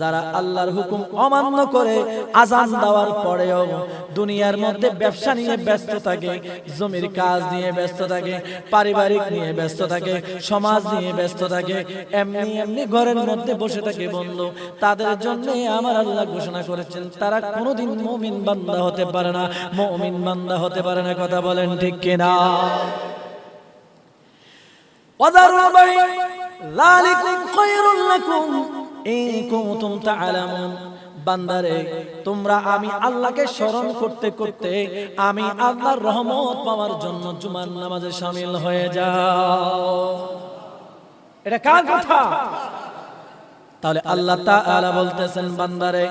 যারা আল্লাহর হুকুম অমান্য করে আযান দেওয়ার পরেও দুনিয়ার মধ্যে ব্যবসা নিয়ে ব্যস্ত থাকে, জমির কাজ নিয়ে ব্যস্ত থাকে, পারিবারিক নিয়ে ব্যস্ত থাকে, সমাজ নিয়ে ব্যস্ত থাকে, এমনি এমনি ঘরের মধ্যে বসে থাকে বন্ধু, তাদের জন্য আমার আল্লাহ ঘোষণা করেছেন তারা কোনোদিন মুমিন বান্দা হতে পারে না, মুমিন বান্দা হতে পারে না। কথা বলেন ঠিক কিনা? ওয়াদারুল বাই যালিকুম খায়রুল লাকুম ইন কুনতুম তা'লামুন। বান্দারে, তোমরা আমি আল্লাহকে স্মরণ করতে করতে আমি আল্লাহর রহমত পাওয়ার জন্য জুমার নামাজে শামিল হয়ে যাও। এটা কার কথা? তাহলে আল্লাহ তাআলা বলতেছেন, বান্দারে,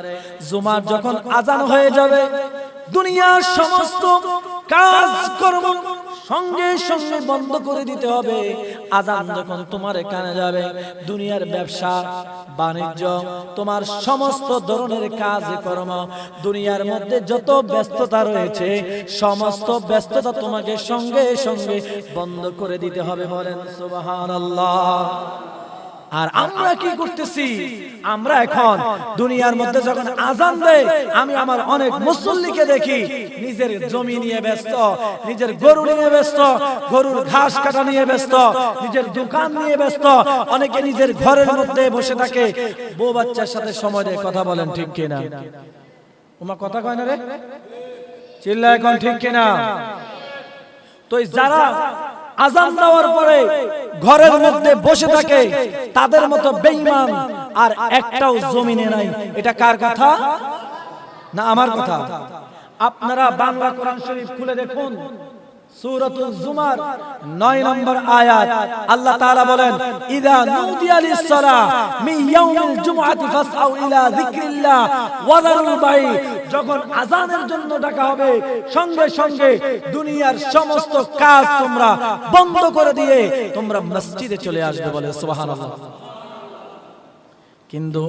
জুমার যখন আযান হয়ে যাবে, দুনিয়ার সমস্ত কাজকর্ম সঙ্গে সঙ্গে বন্ধ করে দিতে হবে। আযান যখন তোমার কানে যাবে, দুনিয়ার ব্যবসা বাণিজ্য, তোমার সমস্ত ধরনের কাজকর্ম, দুনিয়ার মধ্যে যত ব্যস্ততা রয়েছে, সমস্ত ব্যস্ততা তোমাকে সঙ্গে সঙ্গে বন্ধ করে দিতে হবে। বলেন সুবহানাল্লাহ। আর আমরা কি করতেছি? আমরা এখন দুনিয়ার মধ্যে যখন আযান দেয়, আমি আমার অনেক মুসল্লিকে দেখি নিজের জমি নিয়ে ব্যস্ত, নিজের গরু নিয়ে ব্যস্ত, গরুর ঘাস কাটা নিয়ে ব্যস্ত, নিজের দোকান নিয়ে ব্যস্ত, অনেকে নিজের ঘরের মধ্যে বসে থাকে, বউ বাচ্চার সাথে সময় দেয়। কথা বলেন ঠিক কিনা? ওমা কথা কয় না রে, চিল্লা এখন ঠিক কিনা? তো যারা আযান দেওয়ার পরে ঘরের মধ্যে বসে থাকে, তাদের মতো বেঈমান আর একটাও জমিনে নাই। এটা কার কথা? না আমার কথা। আপনারা বাংলা কোরআন শরীফ খুলে দেখুন, সূরাতুল জুমার 9 নম্বর আয়াত। আল্লাহ তাআলা বলেন, ইযা নুদিয়া লিস-সালাহ মিন ইয়াউমিল জুমআতি ফাসআউ ইলা যিকরিল্লাহ ওয়া যারুল বাই। যখন আযানের জন্য ডাকা হবে, সঙ্গে সঙ্গে দুনিয়ার সমস্ত কাজ তোমরা বন্ধ করে দিয়ে তোমরা মসজিদে চলে আসবে। বলে সুবহানাল্লাহ। কিন্তু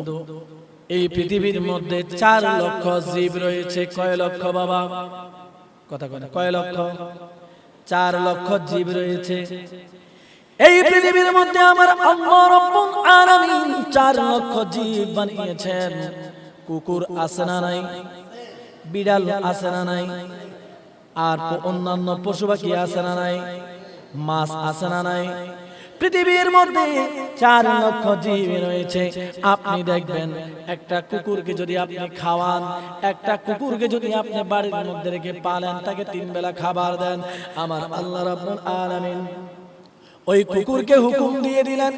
এই পৃথিবীর মধ্যে 4 লক্ষ জীব রয়েছে। কয় লক্ষ বাবা? কথা কয় না, কয় লক্ষ? 4 লক্ষ জীব রয়েছে এই পৃথিবীর মধ্যে। আমার আল্লাহ রাব্বুল আলামিন 4 লক্ষ জীব বানিয়েছেন। কুকুর আছে না নাই? বিড়াল আছে না নাই? আর অন্যান্য পশু পাখি আছে না নাই? মাছ আছে না নাই? পৃথিবীর মধ্যে 4 লক্ষ জীব রয়েছে। আপনি দেখবেন, একটা কুকুরকে যদি আপনি খাওয়ান, একটা কুকুরকে যদি আপনি বাড়ির মধ্যে রেখে পালেন, তাকে 3 বেলা খাবার দেন, আমার আল্লাহ রাব্বুল আলামিন ওই কুকুরকে হুকুম দিয়ে দিলেন,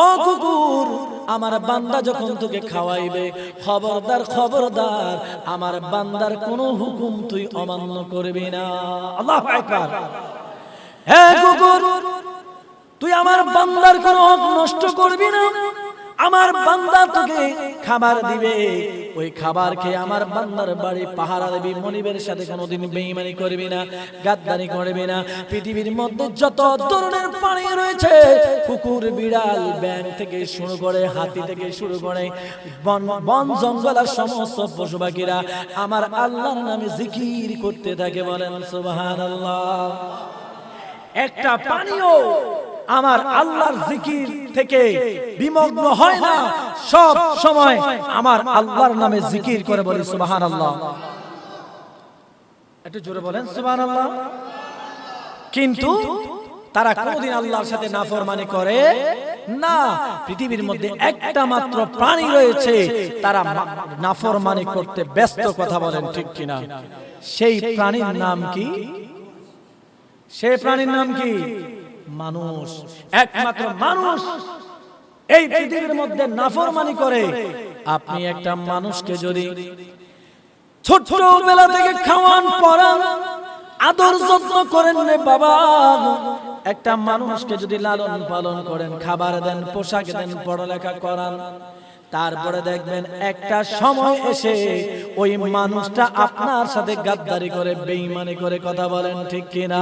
ও কুকুর, আমার বান্দা যখন তোকে খাওয়াইবে, খবরদার খবরদার, আমার বান্দার কোনো হুকুম তুই অমান্য করবি না। আল্লাহু আকবার। হে কুকুর, তুই আমার বান্দার কোনো হক নষ্ট করবি না। আমার বান্দা তোকে খাবার দিবে, ওই খাবার খেয়ে আমার বান্দার বাড়ি পাহারা দিবি। মনিবের সাথে কোনোদিন বেঈমানি করবি না, গাদ্দারি করবি না। পৃথিবীর মধ্যে যত ধরনের প্রাণী রয়েছে, কুকুর, বিড়াল, ব্যাঙ থেকে শুরু করে, হাতি থেকে শুরু করে, বন জঙ্গল আর সমস্ত পশু পাখিরা আমার আল্লাহর নামে জিকির করতে থাকে। বলেন সুবহানাল্লাহ। একটা প্রাণীও আমার আল্লাহর জিকির থেকে বিমগ্ন হয় না, সব সময় আমার আল্লাহর নামে জিকির করে। বলি সুবহানাল্লাহ। একটু জোরে বলেন সুবহানাল্লাহ। কিন্তু তারা কোনদিন আল্লাহর সাথে নাফরমানি করে না। পৃথিবীর মধ্যে একটা মাত্র প্রাণী রয়েছে, তারা নাফরমানি করতে ব্যস্ত। কথা বলেন ঠিক কিনা? সেই প্রাণীর নাম কি? সেই প্রাণীর নাম কি? মানুষ। একমাত্র মানুষ এই পৃথিবীর মধ্যে নাফরমানি করে। আপনি একটা মানুষকে যদি ছোটবেলা থেকে খাওয়ান, পড়ান, আদর যত্ন করেন রে বাবা, একটা মানুষকে যদি লালন পালন করেন, খাবার দেন, পোশাক দেন, পড়ালেখা করান, তারপরে দেখবেন একটা সময় এসে ওই মানুষটা আপনার সাথে গাদ্দারি করে, বেঈমানি করে। কথা বলেন ঠিক কিনা?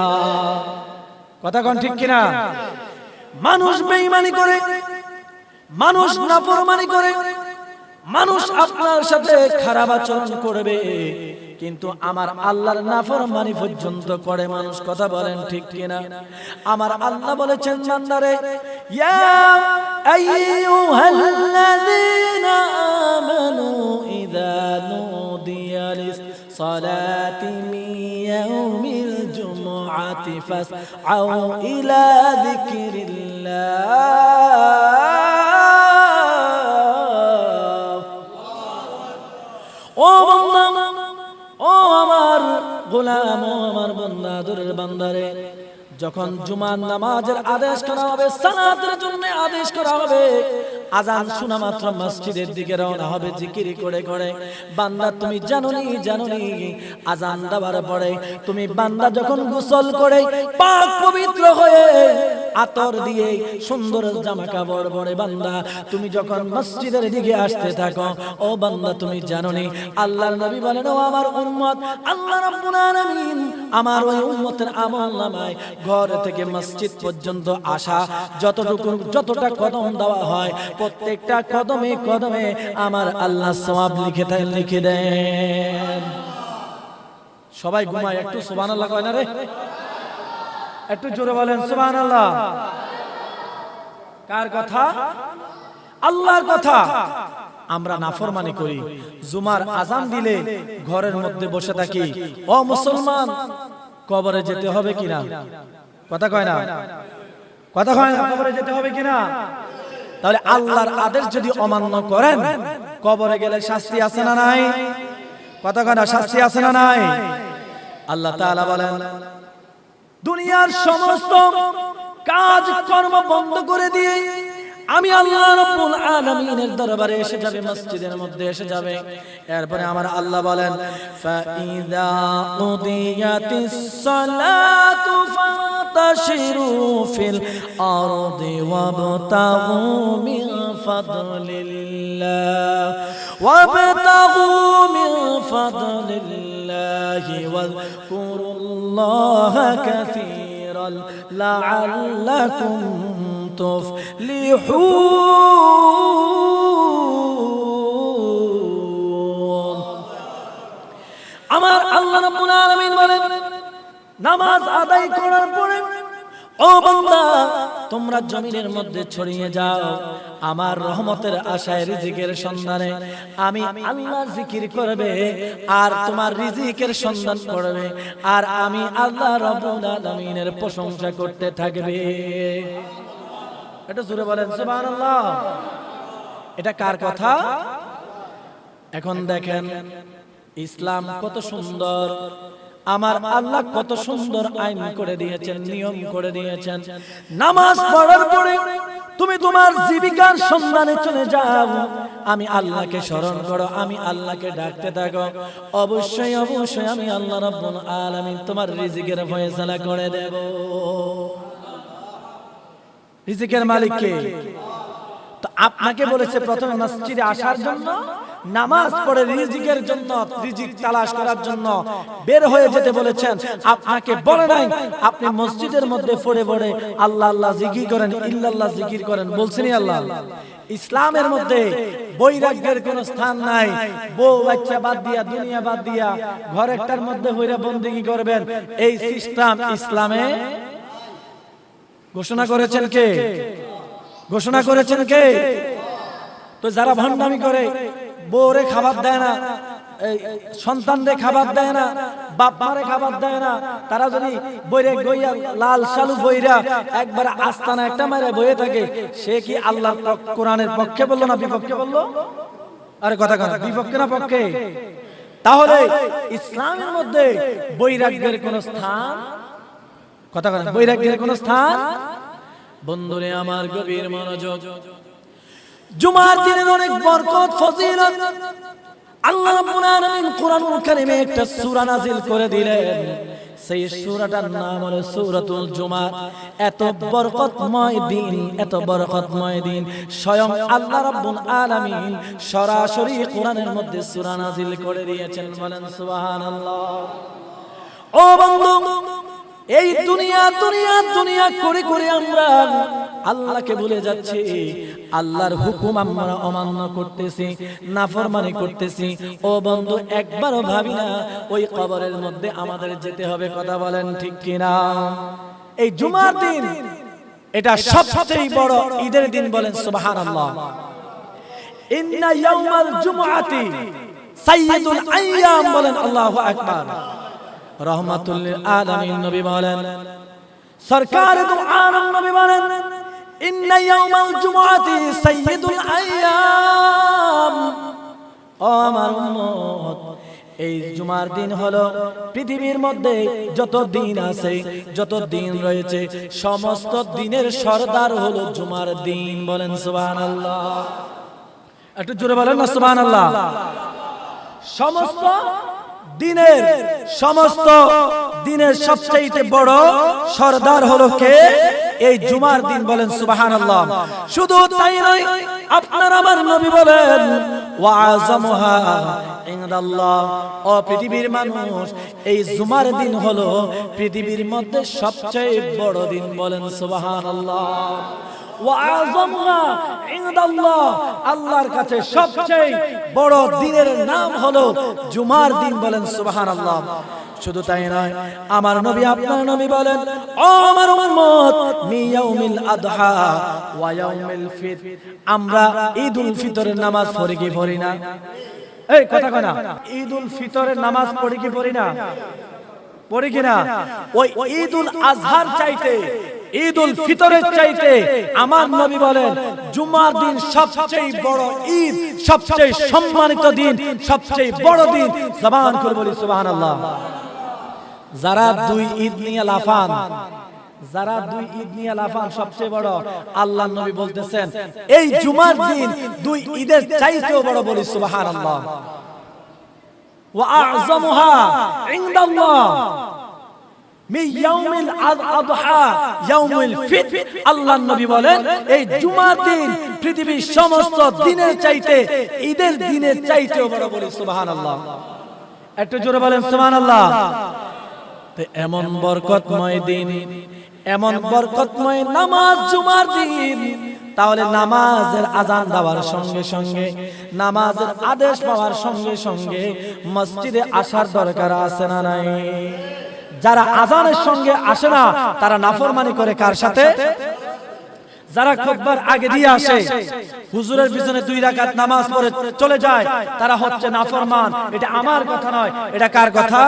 কথা কোন ঠিক কিনা? মানুষ বেঈমানি করে, মানুষ নাফরমানি করে, মানুষ আপনার সাথে খারাপ আচরণ করবে, কিন্তু আমার আল্লাহর নাফরমানি পর্যন্ত করে মানুষ। কথা বলেন ঠিক কিনা? আমার আল্লাহ বলেছেন, বান্দারে, ইয়া আইয়ুহাল্লাযীনা আমানু সালাতি মিন ইয়াউমিল জুমআতি ফাসআউ ইলা যিকরিল্লাহ। ও বান্দা, ও আমার গোলাম, ও আমার বান্দা, আদরের বান্দারে, যখন জুমার নামাজের আদেশ করা হবে, সালাতের জন্য আদেশ করা হবে, আজান শোনা মাত্র মসজিদের দিকে রওনা হবে জিকির করে করে। বান্দা তুমি জানোনি আজান দেওয়ার পরে তুমি বান্দা যখন গোসল করে পাক পবিত্র হয়ে আতর দিয়ে সুন্দর জামা কাপড় পরে বান্দা তুমি যখন মসজিদের দিকে আসতে থাকো, ও বান্দা তুমি জানোনি আল্লাহর নবী বলেন, ও আমার উম্মত, আল্লাহ রাব্বুল আলামিন আমার ওই উম্মতের আমলনামায় ঘর থেকে মসজিদ পর্যন্ত আসা যতটা কদম দেওয়া হয়, প্রত্যেকটা কদমে কদমে আমার আল্লাহ সওয়াব লিখে দেন। সবাই ঘুমায়, একটু সুবহানাল্লাহ কয় না রে? একটু জোরে বলেন সুবহানাল্লাহ। কার কথা? আল্লাহর কথা। আমরা নাফরমানি করি, জুমার আজান দিলে ঘরের মধ্যে বসে থাকি। ও মুসলমান, কবরে যেতে হবে কিনা? কথা কয় না? কথা কয় না? কবরে যেতে হবে কিনা? তাহলে আল্লাহর আদেশ যদি অমান্য করেন, কবরে গেলে শাস্তি আছে না নাই? কথা কয় না? শাস্তি আছে না নাই? আল্লাহ তাআলা বলেন, দুনিয়ার সমস্ত কাজ কর্ম বন্ধ করে দিয়ে আমি আল্লাহ রাব্বুল আলামিনের দরবারে এসে যাবে, মসজিদের মধ্যে এসে যাবে। এরপরে আমার আল্লাহ বলেন, ফাইদা উদিয়াতিস সালাতু ফাতাশিরু ফিল আরদি ওয়াবতাগু মিন ফাদলিল্লাহি ওয়াযকুরুল্লাহা কাসীরান লাআল্লাকুম তুফলিহুন। আমার আল্লাহ রাব্বুল আলামিন বলেন, নামাজ আদায় করার পরে ও বান্দা তোমরা জমিনের মধ্যে ছড়িয়ে যাও, আমার রহমতের আশায় রিজিকের সন্ধানে। আমি আল্লাহ জিকির করবে আর তোমার রিজিকের সন্ধান করবে, আর আমি আল্লাহ রাব্বুল আলামিনের প্রশংসা করতে থাকবে। এটা জোরে বলেন সুবহানাল্লাহ। এটা কার কথা? এখন দেখেন ইসলাম কত সুন্দর, আমার আল্লাহ কত সুন্দর আইন করে দিয়েছেন, নিয়ম করে দিয়েছেন। নামাজ পড়ার পরে তুমি তোমার জীবিকার সন্ধানে চলে যাও, আমি আল্লাহকে স্মরণ করো, আমি আল্লাহকে ডাকতে থাকো, অবশ্যই অবশ্যই আমি আল্লাহ রাব্বুল আলামিন তোমার রিজিকের ফয়সালা করে দেব। রিজিকের মালিক কে? তো আপনাকে বলেছে প্রথমে মসজিদে আসার জন্য, নামাজ পড়ে রিজিকের জন্য, রিজিক তালাশ করার জন্য বের হয়ে যেতে বলেছেন। আপনাকে বলে নাই আপনি মসজিদের মধ্যে পড়ে পড়ে আল্লাহ আল্লাহ জিকির করেন, ইল্লাল্লাহ জিকির করেন, বলছেনই আল্লাহ। ইসলামের মধ্যে বৈরাগ্যের কোনো স্থান নাই। বউ বাচ্চা বাদ দিয়া, দুনিয়া বাদ দিয়া ঘর একটার মধ্যে হইরা বন্দেগী করবেন, এই সিস্টেম ইসলামে ঘোষণা করেছেন কে? ঘোষণা করেছেন কে? তো যারা ভণ্ডামি করে, বউরে খাবার দেয় না, সন্তানরে খাবার দেয় না, বাপ মারে খাবার দেয় না, তারা যদি বইরে গইয়া লাল শালু বইরা একবার আস্তানা একটা মারে বইয়ে থাকে, সে কি আল্লাহর কোরআনের পক্ষে বললো না বিপক্ষে বললো? আরে কথা কথা, বিপক্ষে না পক্ষে? তাহলে ইসলামের মধ্যে বৈরাগ্যের কোন স্থান, কথা কথা, বৈরাগ্যের কোন স্থান? বন্ধুরে আমার গভীর মনোযোগ, জুমার দিনের অনেক বরকত ফজিলত আল্লাহ রাব্বুল আলামিন কোরআনুল কারীমে একটা সূরা নাযিল করে দিলেন। সেই সূরাটার নাম হলো সূরাতুল জুমা। এত বরকতময় দিন, এত বরকতময় দিন, স্বয়ং আল্লাহ রাব্বুল আলামিন সরাসরি কোরআনের মধ্যে সূরা নাযিল করে দিয়েছেন। বলেন সুবহানাল্লাহ। ও বন্ধু, এই দুনিয়া দুনিয়া দুনিয়া করে করে আমরা আল্লাহকে ভুলে যাচ্ছি, আল্লাহর হুকুম আমরা অমান্য করতেছি, নাফরমানি করতেছি। ও বন্ধু, একবারও ভাবি না ওই কবরের মধ্যে আমাদের যেতে হবে। কথা বলেন ঠিক কিনা? এই জুমার দিন এটা সবচেয়ে বড় ঈদের দিন। বলেন সুবহানাল্লাহ। ইন্না ইয়াউমাল জুমআতি সাইয়্যিদুল আইয়াম বলেন আল্লাহু আকবার। রহমাতুল লিল আলামিন নবী বলেন, সরকারে দু আলম নবী বলেন, ইন্না ইয়াউমাল জুমআতি সাইয়্যিদুল আইয়াম। ও আমার উম্মত, এই জুমার দিন হলো পৃথিবীর মধ্যে যত দিন আছে, যত দিন রয়েছে, সমস্ত দিনের সরদার হলো জুমার দিন। বলেন সুবহানাল্লাহ। একটু জোরে বলেন না সুবহানাল্লাহ। সমস্ত দিনের সবচেয়ে বড় সরদার হলো কে? এই জুমার দিন। বলেন সুবহানাল্লাহ। শুধু তাই নয়, আপনার আমার নবী বলেন, ওয়া আযামুহা ইনদাল্লাহ। ও পৃথিবীর মানুষ, এই জুমার দিন হলো পৃথিবীর মধ্যে সবচেয়ে বড় দিন। বলেন সুবহানাল্লাহ। ওয়া আযামুহা ইনদাল্লাহ, আল্লাহর কাছে সবচেয়ে বড় দিনের নাম হলো জুমার দিন। বলেন সুবহানাল্লাহ। শুধু তাই নয়, আমার নবী আপনার নবী বলেন, ও আমার উম্মত, মিয়াউমিল আদহা ওয়া ইয়াউমিল ফিতর। আমরা ঈদুল ফিতরের নামাজ পড়ি কি পড়ি না? এই কথা কয় না, ঈদুল ফিতরের নামাজ পড়ি কি পড়ি না? পড়ি কি না? ওই ঈদুল আজহার চাইতে, ঈদুল ফিতরের চাইতে আমার নবী বলেন, জুমার দিন সবচেয়ে বড় ঈদ, সবচেয়ে সম্মানিত দিন, সবচেয়ে বড় দিন। জবান করে বলি সুবহানাল্লাহ। যারা দুই ঈদ নিয়ে লাফান, যারা দুই ঈদ নিয়ে লাফান সবচেয়ে বড়, আল্লাহর নবী বলতেছেন এই জুমার দিন দুই ঈদের চাইতেও বড়। বলি সুবহানাল্লাহ। ওয়া আযমুহা ইনদাল্লাহ মি ইয়াউমিল আদহা ইয়াউমুল ফিতর। আল্লাহর নবী বলেন, এই জুমার দিন পৃথিবীর সমস্ত দিনের চাইতে, ঈদের দিনের চাইতেও বড়। বলি সুবহানাল্লাহ। একটু জোরে বলেন সুবহানাল্লাহ। এমন বরকতময় দিন, এমন বরকতময় নামাজ জুমার দিন। তাহলে নামাজের আজান দেওয়ার সঙ্গে সঙ্গে, নামাজের আদেশ পাওয়ার সঙ্গে সঙ্গে মসজিদে আসার দরকার আছে না নাই? যারা আজানের সঙ্গে আসে না, তারা নাফরমানি করে কার সাথে? যারা খুতবার আগে দিয়ে আসে, হুজুরের পিছনে 2 রাকাত নামাজ পড়ে চলে যায়, তারা হচ্ছে নাফরমান। এটা আমার কথা নয়, এটা কার কথা?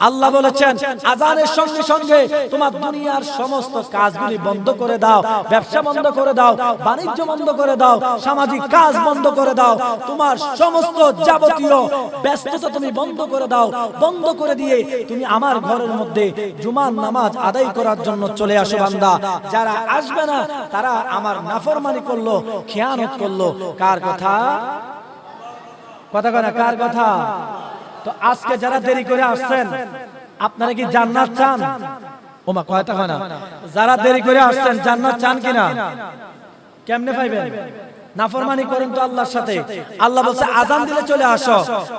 আল্লাহ বলেছেন, আজানের সঙ্গে সঙ্গে তোমার দুনিয়ার সমস্ত কাজগুলি বন্ধ করে দাও, ব্যবসা বন্ধ করে দাও, বাণিজ্য বন্ধ করে দাও, সামাজিক কাজ বন্ধ করে দাও, তোমার সমস্ত যাবতীয় ব্যস্ততা তুমি বন্ধ করে দাও। বন্ধ করে দিয়ে তুমি আমার ঘরের মধ্যে জুমার নামাজ আদায় করার জন্য চলে আসো বান্দা। যারা আসবে না, তারা আমার নাফরমানি করলো, খেয়ানত করলো। কার কথা? কথা কয় না, কার কথা? তো আজকে যারা দেরি করে আসছেন, আপনারা কি জান্নাত চান? ওমা কয়টা হয় না, যারা দেরি করে আসছেন জান্নাত চান কিনা? কেমনে পাইবেন? নাফরমানি করেন তো আল্লাহর সাথে। আল্লাহ বলছে আযান দিলে চলে আসো,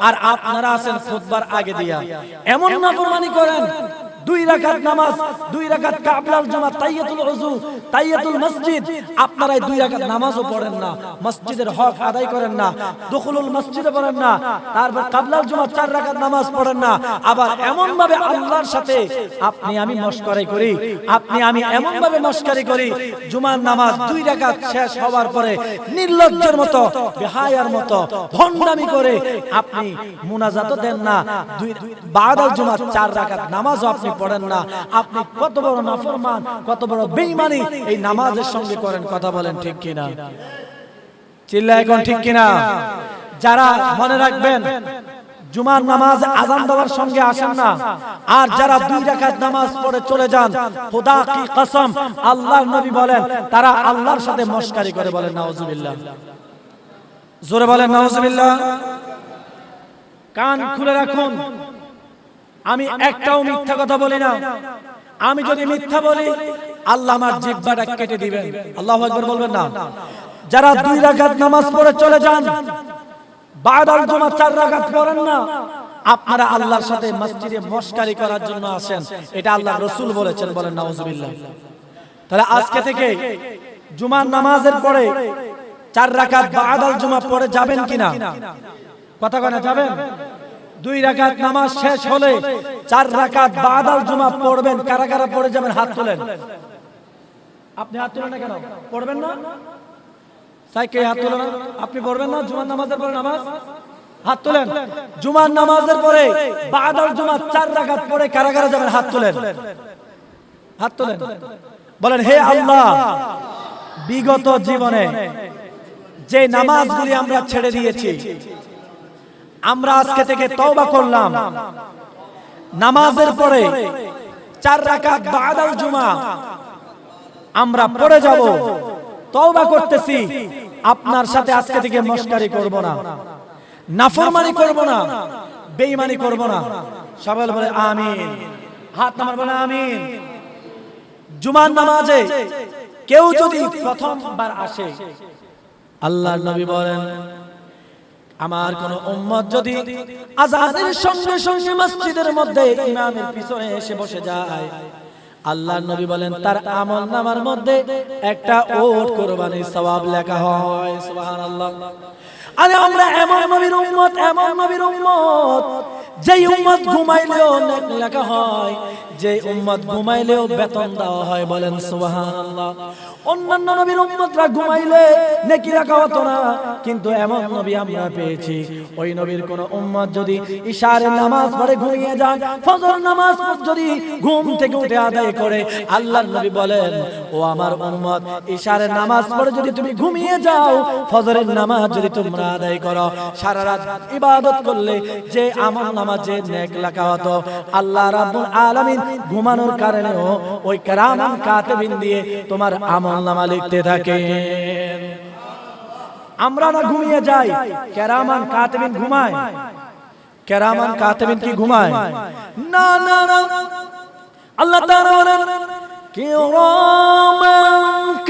আর আপনারা আছেন খুতবার আগে দিয়া এমন নাফরমানি করেন। 2 রাকাত নামাজ, 2 রাকাত কাবলাল জুমা, তাহিয়াতুল ওযু, তাহিয়াতুল মসজিদ, আপনারা 2 রাকাত নামাজও পড়েন না, মসজিদের হক আদায় করেন না, দুখুলুল মসজিদে পড়েন না, তারপর কাবলাল জুমা 4 রাকাত নামাজ পড়েন না। আবার এমন ভাবে আল্লাহর সাথে আপনি আমি মশকরাই করি, আপনি আমি এমন ভাবে মশকরি করি, জুমার নামাজ 2 রাকাত শেষ হওয়ার পরে নির্লজ্জের মতো, বেহায়ার মতো ভণ্ডামি করে আপনি মুনাজাতও দেন না, বাদাল জুমা 4 রাকাত নামাজও আপনি পড়েন না। আপনি কত বড় নাফরমান, কত বড় বেঈমানি এই নামাজের সঙ্গে করেন। কথা বলেন ঠিক কিনা? চিল্লায় এখন ঠিক কিনা? যারা মনে রাখবেন জুমার নামাজ আযান দেওয়ার সঙ্গে আসেন না, আর যারা 2 রাকাত নামাজ পড়ে চলে যান, খোদা কি কসম, আল্লাহর নবী বলেন তারা আল্লাহর সাথে মশকারি করে। বলেন নাউজুবিল্লাহ। জোরে বলেন নাউজুবিল্লাহ। কান খুলে রাখুন, আমি একটাও মিথ্যা কথা বলি না। আমি যদি মিথ্যা বলি, আল্লাহ আমার জিহ্বাটা কেটে দিবেন। আল্লাহু আকবার বলবেন না? যারা 2 রাকাত নামাজ পড়ে চলে যান, বাদাল জুমা 4 রাকাত পড়েন না, আপনারা আল্লাহর সাথে মসজিদে মশকারি করার জন্য আসেন। এটা আল্লাহর রাসূল বলেছেন। বলেন নাউজুবিল্লাহ। তাহলে আজকে থেকে জুমার নামাজের পরে 4 রাকাত বাদাল জুমা পড়ে যাবেন কিনা? কথা কয় না, যাবেন? 2 রাকাত নামাজ শেষ হলে 4 রাকাত বাদাল জুমা পড়বেন। কারা কারা পড়ে যাবেন হাত তোলেন। আপনি হাত তোলেন না কেন? পড়বেন না? সাইকে হাত তোলেন না? আপনি পড়বেন না জুমার নামাজের পরে নামাজ? হাত তোলেন। জুমার নামাজের পরে বাদাল জুমা 4 রাকাত পড়ে কারা কারা যাবেন? হাত তোলেন, হাত তোলেন। বলেন, হে আল্লাহ, বিগত জীবনে যে নামাজগুলি আমরা ছেড়ে দিয়েছি, আমরা আজকে থেকে তওবা করলাম, নামাজের পরে 4 রাকাত বাদাল জুমা আমরা পড়ে যাব, তওবা করতেছি, আপনার সাথে আজকে থেকে মশকারি করব না, নাফরমানি করব না, বেঈমানি করব না। সবাই বলে আমিন। হাত নামান, বলে আমিন। জুমার নামাজে কেউ যদি প্রথমবার আসে, আল্লাহর নবী বলেন, আমার কোন উম্মত যদি আযানের সঙ্গে সঙ্গে মসজিদের মধ্যে ইমামের পিছনে এসে বসে যায়, আল্লাহর নবী বলেন তার আমলনামার মধ্যে একটা ওট কুরবানির সওয়াব লেখা হয়। সুবহানাল্লাহ। আরে আমরা এমন নবীর উম্মত, এমন নবীর উম্মত, যেই উম্মত ঘুমাইলেও নেক লেখা হয়, যে উম্মত ঘুমাইলেও বেতন দেওয়া হয়। বলেন সুবহানাল্লাহ। অন্যান্য নবীর উম্মতরা ঘুমাইলে নেকি লেখা হতো না, কিন্তু এমন নবী আমরা পেয়েছি, ওই নবীর কোন উম্মত যদি ইশার নামাজ পড়ে ঘুমিয়ে যায়, ফজর নামাজ যদি ঘুম থেকে উঠে আদায় করে, আল্লাহর নবী বলেন, ও আমার উম্মত, ইশার নামাজ পড়ে যদি তুমি ঘুমিয়ে যাও, ফজরের নামাজ যদি তোমরা আদায় করো, সারা রাত ইবাদত করলে যে আমল নামাজে নেক লেখা হতো, আল্লাহ রাব্বুল আলামিন ঘুমানোর কারণেও ওই কিরামান কাতিবিন দিয়ে তোমার আমলনামা লিখতে থাকেন। আমরা না ঘুমিয়ে যাই, কিরামান কাতিবিন ঘুমায়। কিরামান কাতিবিন কি ঘুমায়? না না না। আল্লাহ তাআলা বলেন, কিরামান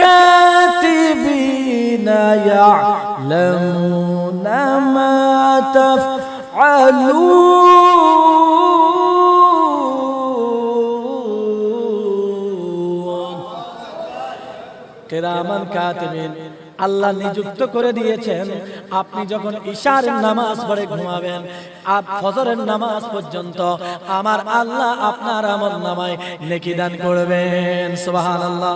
কাতিবিনা ইয়ালামুনা মা তাফআলুন। কিরামান কাতিবিন আল্লাহ নিযুক্ত করে দিয়েছেন, আপনি যখন ইশার নামাজ পড়ে ঘুমাবেন, ফজরের নামাজ পর্যন্ত আমার আল্লাহ আপনার আমলনামায় নেকি দান করবেন। সুবহানাল্লাহ।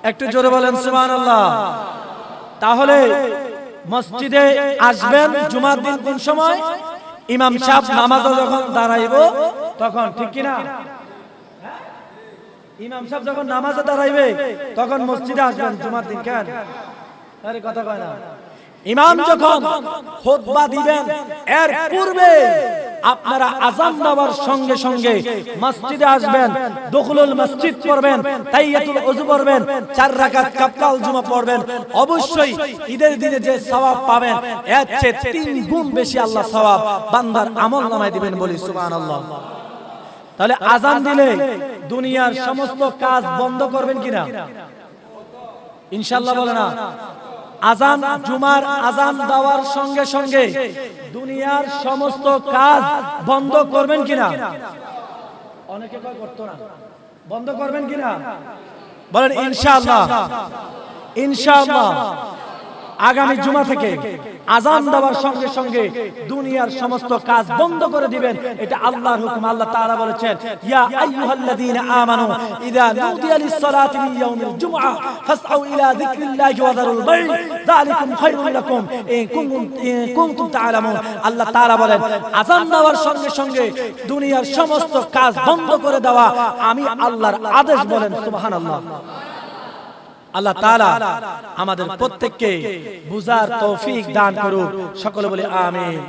একটু জোরে বলেন সুবহানাল্লাহ। তাহলে মসজিদে আসবেন জুমার দিন কোন সময়? ইমাম সাহেব নামাজে যখন দাঁড়াইবো তখন, ঠিক কি না? ইমাম সাহেব যখন নামাজে দাঁড়াইবে তখন মসজিদে আসবেন জুমার দিন। কেন? আরে কথা কয় না। ইমাম যখন খুতবা দিবেন, এর পূর্বে আপনারা আযান দেওয়ার সঙ্গে সঙ্গে মসজিদে আসবেন, দুখুলুল মসজিদ পড়বেন, তাহিয়াতুল ওযু পড়বেন, 4 রাকাত কাবলাল জুমা পড়বেন। অবশ্যই ঈদের দিনে যে সওয়াব পাবেন, এর চেয়ে 3 গুণ বেশি আল্লাহ সওয়াব বান্দার আমলনামায় দিবেন। বলি সুবহানাল্লাহ। তাহলে আযান দিলে দুনিয়ার সমস্ত কাজ বন্ধ করবেন কিনা? ইনশাআল্লাহ বলে না। আযান, জুমার আযান দেওয়ার সঙ্গে সঙ্গে দুনিয়ার সমস্ত কাজ বন্ধ করবেন কিনা? অনেকে কয় করতো না, বন্ধ করবেন কিনা? বলেন ইনশাআল্লাহ। ইনশাআল্লাহ আগামী জুমা থেকে আযান দেওয়ার সঙ্গে সঙ্গে দুনিয়ার সমস্ত কাজ বন্ধ করে দিবেন। এটা আল্লাহর হুকুম। আল্লাহ তাআলা বলেছেন, ইয়া আইয়ুহাল্লাযীনা আমানু ইযা নুদিয়া লিস-সালাতি মিন ইয়াউমিল জুমআহ ফাসআউ ইলা যিকরিল্লাহি ওয়া যারুল বাই' যালিকুম খায়রুল লাকুম ইন কুনতুম তা'লামুন। আল্লাহ তাআলা বলেন, আযান দেওয়ার সঙ্গে সঙ্গে দুনিয়ার সমস্ত কাজ বন্ধ করে দেওয়া আমি আল্লাহর আদেশ। বলেন সুবহানাল্লাহ। আল্লাহ তাআলা আমাদের প্রত্যেককে বুঝার তৌফিক দান করুক। সকলে বলে আমিন।